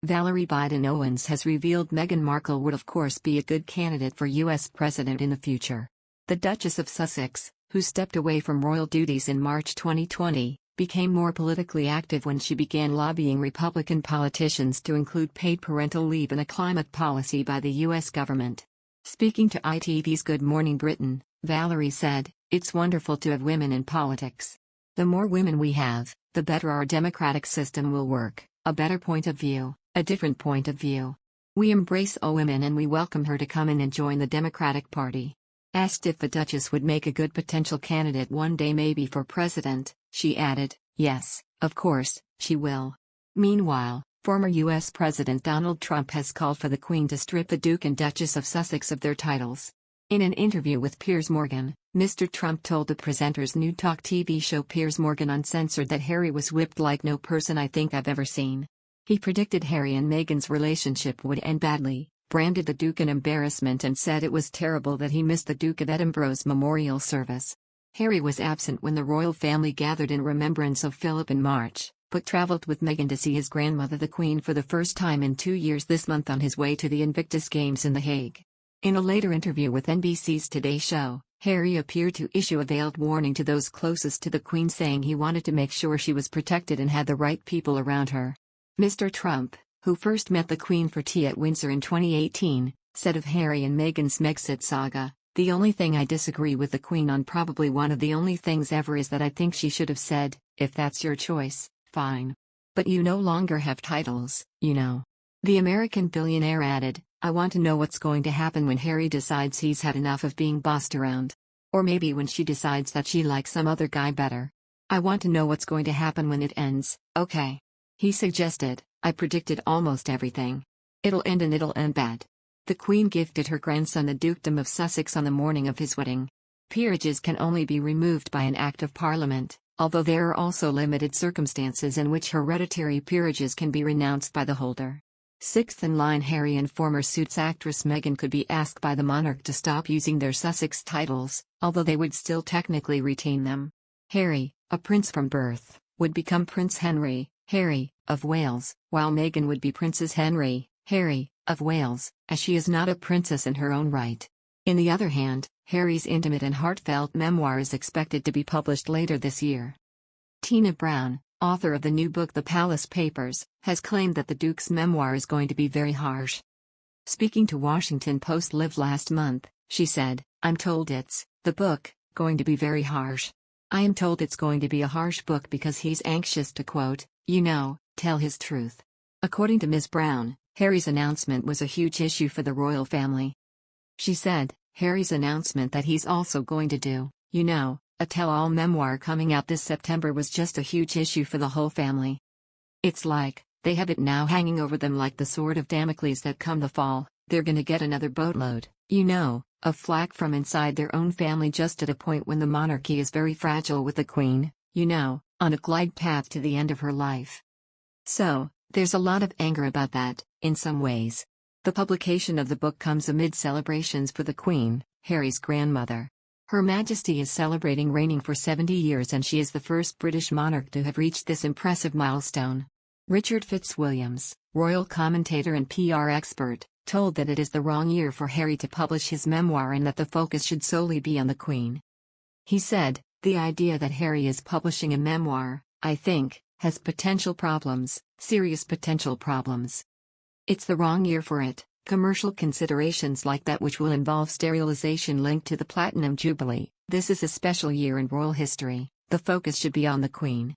Valerie Biden Owens has revealed Meghan Markle would of course be a good candidate for U.S. president in the future. The Duchess of Sussex, who stepped away from royal duties in March 2020, became more politically active when she began lobbying Republican politicians to include paid parental leave in a climate policy by the U.S. government. Speaking to ITV's Good Morning Britain, Valerie said, "It's wonderful to have women in politics. The more women we have, the better our democratic system will work, a better point of view, a different point of view. We embrace all women and we welcome her to come in and join the Democratic Party." Asked if the Duchess would make a good potential candidate one day maybe for president, she added, "Yes, of course, she will." Meanwhile, former U.S. President Donald Trump has called for the Queen to strip the Duke and Duchess of Sussex of their titles. In an interview with Piers Morgan, Mr. Trump told the presenter's new talk TV show Piers Morgan Uncensored that Harry was whipped like no person I think I've ever seen. He predicted Harry and Meghan's relationship would end badly, branded the Duke an embarrassment and said it was terrible that he missed the Duke of Edinburgh's memorial service. Harry was absent when the royal family gathered in remembrance of Philip in March, but travelled with Meghan to see his grandmother the Queen for the first time in 2 years this month on his way to the Invictus Games in The Hague. In a later interview with NBC's Today Show, Harry appeared to issue a veiled warning to those closest to the Queen, saying he wanted to make sure she was protected and had the right people around her. Mr. Trump, who first met the Queen for tea at Windsor in 2018, said of Harry and Meghan's Megxit saga, "The only thing I disagree with the Queen on, probably one of the only things ever, is that I think she should have said, 'If that's your choice, fine. But you no longer have titles, you know.'" The American billionaire added, "I want to know what's going to happen when Harry decides he's had enough of being bossed around. Or maybe when she decides that she likes some other guy better. I want to know what's going to happen when it ends, okay?" He suggested, "I predicted almost everything. It'll end and it'll end bad." The Queen gifted her grandson the Dukedom of Sussex on the morning of his wedding. Peerages can only be removed by an Act of Parliament, although there are also limited circumstances in which hereditary peerages can be renounced by the holder. Sixth in line, Harry and former Suits actress Meghan could be asked by the monarch to stop using their Sussex titles, although they would still technically retain them. Harry, a prince from birth, would become Prince Henry, Harry, of Wales, while Meghan would be Princess Henry, Harry, of Wales, as she is not a princess in her own right. On the other hand, Harry's intimate and heartfelt memoir is expected to be published later this year. Tina Brown, author of the new book The Palace Papers, has claimed that the Duke's memoir is going to be very harsh. Speaking to Washington Post Live last month, she said, "I'm told it's, the book, going to be very harsh. I am told it's going to be a harsh book because he's anxious to, quote, tell his truth." According to Ms. Brown, Harry's announcement was a huge issue for the royal family. She said, "Harry's announcement that he's also going to do, a tell-all memoir coming out this September was just a huge issue for the whole family. It's like, they have it now hanging over them like the sword of Damocles that come the fall, they're gonna get another boatload, of flack from inside their own family just at a point when the monarchy is very fragile with the Queen, on a glide path to the end of her life. So, there's a lot of anger about that, in some ways." The publication of the book comes amid celebrations for the Queen, Harry's grandmother. Her Majesty is celebrating reigning for 70 years and she is the first British monarch to have reached this impressive milestone. Richard Fitzwilliams, royal commentator and PR expert, told that it is the wrong year for Harry to publish his memoir and that the focus should solely be on the Queen. He said, "The idea that Harry is publishing a memoir, I think, has potential problems, serious potential problems. It's the wrong year for it. Commercial considerations like that which will involve sterilization linked to the Platinum Jubilee. This is a special year in royal history. The focus should be on the Queen."